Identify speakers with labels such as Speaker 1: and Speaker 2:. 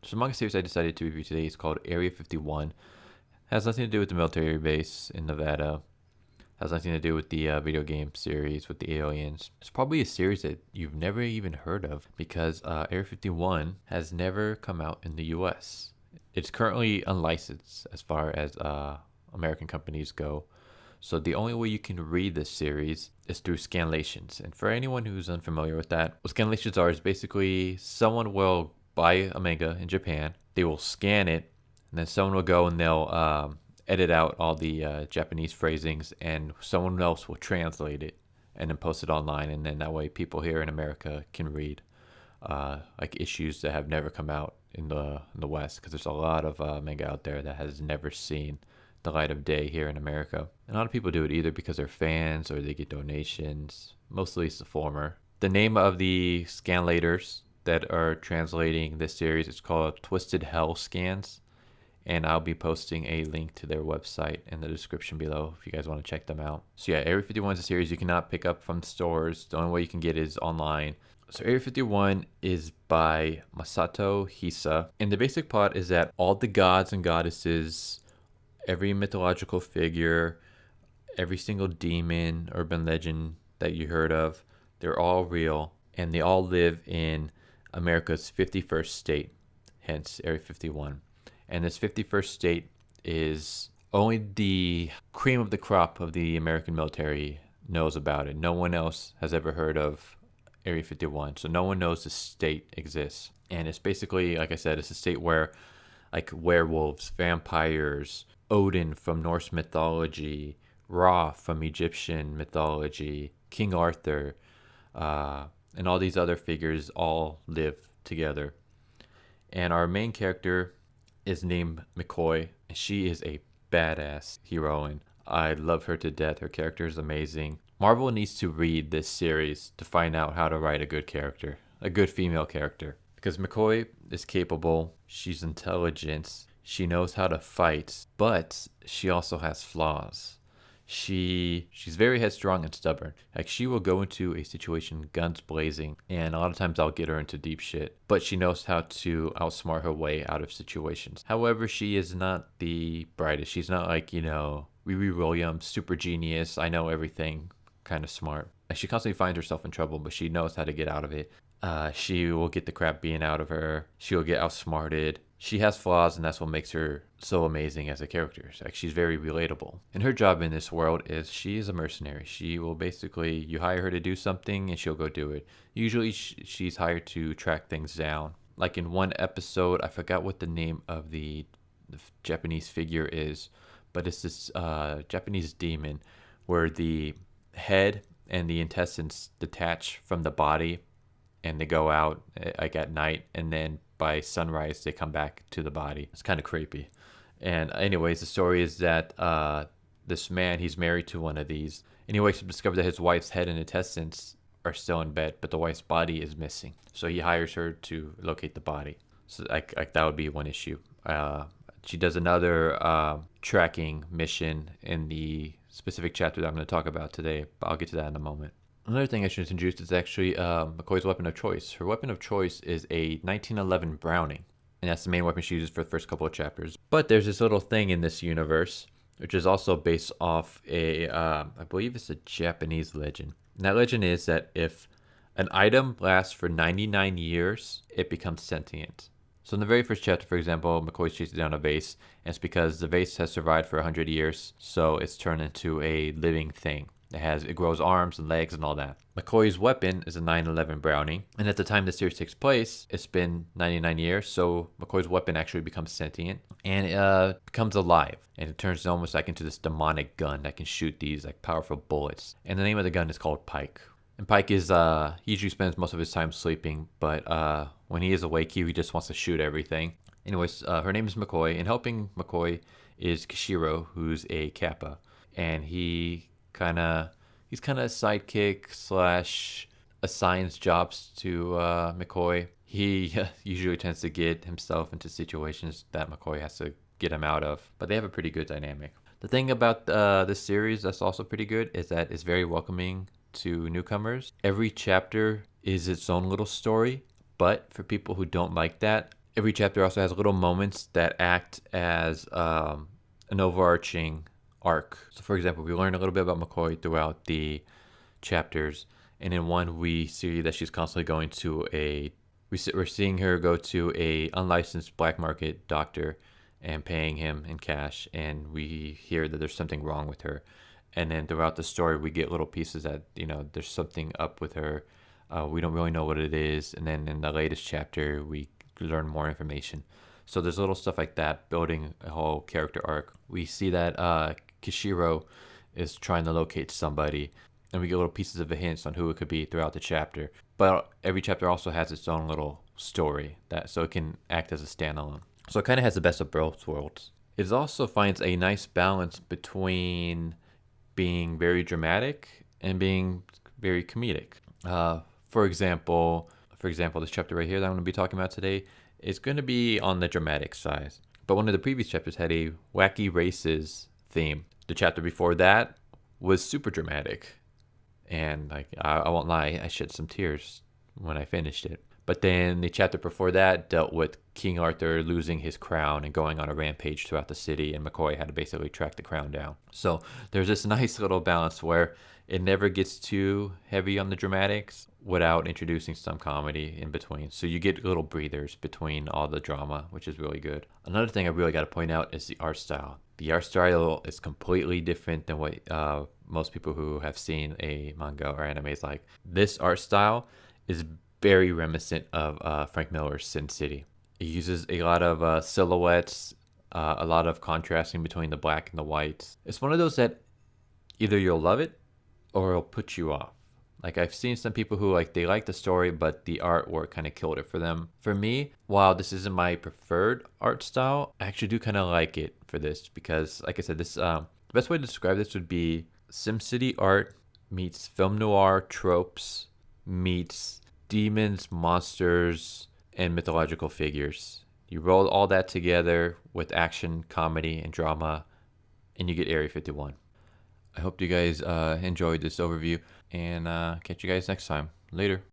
Speaker 1: So the manga series I decided to review today is called Area 51. It has nothing to do with the military base in Nevada. It has nothing to do with the video game series with the aliens. It's probably a series that you've never even heard of because Area 51 has never come out in the US. It's currently unlicensed as far as American companies go. So the only way you can read this series is through scanlations. And for anyone who's unfamiliar with that, what scanlations are is basically someone will buy a manga in Japan, they will scan it, and then someone will go and they'll edit out all the Japanese phrasings, and someone else will translate it and then post it online, and then that way people here in America can read like issues that have never come out in the West, because there's a lot of manga out there that has never seen the light of day here in America. And a lot of people do it either because they're fans or they get donations. Mostly it's the former. The name of the scanlators that are translating this series is called Twisted Hell Scans, and I'll be posting a link to their website in the description below if you guys want to check them out. So yeah, Area 51 is a series you cannot pick up from stores. The only way you can get it is online. So Area 51 is by Masato Hisa, and the basic plot is that all the gods and goddesses, every mythological figure, every single demon, urban legend that you heard of, they're all real, and they all live in America's 51st state, hence Area 51. And this 51st state is only the cream of the crop of the American military knows about it. No one else has ever heard of Area 51, so no one knows the state exists. And it's basically, like I said, it's a state where like werewolves, vampires, Odin from Norse mythology, Ra from Egyptian mythology, King Arthur, and all these other figures all live together. And our main character is named McCoy, and she is a badass heroine. I love her to death. Her character is amazing. Marvel needs to read this series to find out how to write a good character, a good female character. Because McCoy is capable, she's intelligent, she knows how to fight, but she also has flaws. She's very headstrong and stubborn. Like, she will go into a situation guns blazing, and a lot of times I'll get her into deep shit, but she knows how to outsmart her way out of situations. However, she is not the brightest. She's not like, Riri Williams, super genius, I know everything, kind of smart. Like, she constantly finds herself in trouble, but she knows how to get out of it. She will get the crap being out of her. She will get outsmarted. She has flaws, and that's what makes her so amazing as a character. Like, she's very relatable. And her job in this world is she is a mercenary. She will basically, you hire her to do something, and she'll go do it. Usually, she's hired to track things down. Like in one episode, I forgot what the name of the Japanese figure is, but it's this Japanese demon where the head and the intestines detach from the body, and they go out like at night, and then by sunrise they come back to the body. It's kind of creepy. And anyways, the story is that this man, he's married to one of these, and he wakes up to discover that his wife's head and intestines are still in bed, but the wife's body is missing. So he hires her to locate the body. So like that would be one issue. She does another tracking mission in the specific chapter that I'm going to talk about today, but I'll get to that in a moment. Another thing I should introduce is actually McCoy's weapon of choice. Her weapon of choice is a 1911 Browning, and that's the main weapon she uses for the first couple of chapters. But there's this little thing in this universe, which is also based off I believe it's a Japanese legend. And that legend is that if an item lasts for 99 years, it becomes sentient. So in the very first chapter, for example, McCoy's chasing down a vase, and it's because the vase has survived for 100 years, so it's turned into a living thing. It grows arms and legs and all that. McCoy's weapon is a 911 Browning, and at the time the series takes place, it's been 99 years, so McCoy's weapon actually becomes sentient, and it becomes alive, and it turns almost like into this demonic gun that can shoot these like powerful bullets. And the name of the gun is called Pike. And Pike is, he usually spends most of his time sleeping, but when he is awake, he just wants to shoot everything. Anyways, her name is McCoy, and helping McCoy is Kishiro, who's a Kappa, and he's kind of a sidekick slash assigns jobs to McCoy. He usually tends to get himself into situations that McCoy has to get him out of, but they have a pretty good dynamic. The thing about this series that's also pretty good is that it's very welcoming to newcomers. Every chapter is its own little story, but for people who don't like that, Every chapter also has little moments that act as an overarching arc. So, for example, we learn a little bit about McCoy throughout the chapters, and in one we see that she's constantly going to we're seeing her go to a unlicensed black market doctor and paying him in cash, and we hear that there's something wrong with her. And then throughout the story we get little pieces that there's something up with her. We don't really know what it is, and then in the latest chapter we learn more information. So there's little stuff like that building a whole character arc. We see that Kishiro is trying to locate somebody, and we get little pieces of a hints on who it could be throughout the chapter. But every chapter also has its own little story, that so it can act as a standalone. So it kind of has the best of both worlds. It also finds a nice balance between being very dramatic and being very comedic. For example, this chapter right here that I'm going to be talking about today is going to be on the dramatic side. But one of the previous chapters had a wacky races theme. The chapter before that was super dramatic. And like I won't lie, I shed some tears when I finished it. But then the chapter before that dealt with King Arthur losing his crown and going on a rampage throughout the city, and McCoy had to basically track the crown down. So there's this nice little balance where it never gets too heavy on the dramatics without introducing some comedy in between. So you get little breathers between all the drama, which is really good. Another thing I really got to point out is the art style. The art style is completely different than what most people who have seen a manga or anime is like. This art style is very reminiscent of Frank Miller's Sin City. It uses a lot of silhouettes, a lot of contrasting between the black and the white. It's one of those that either you'll love it or it'll put you off. Like I've seen some people who they like the story, but the artwork kind of killed it for them. For me, while this isn't my preferred art style, I actually do kind of like it for this because, like I said, this the best way to describe this would be SimCity art meets film noir tropes meets demons, monsters, and mythological figures. You roll all that together with action, comedy, and drama, and you get Area 51. I hope you guys enjoyed this overview, and catch you guys next time. Later.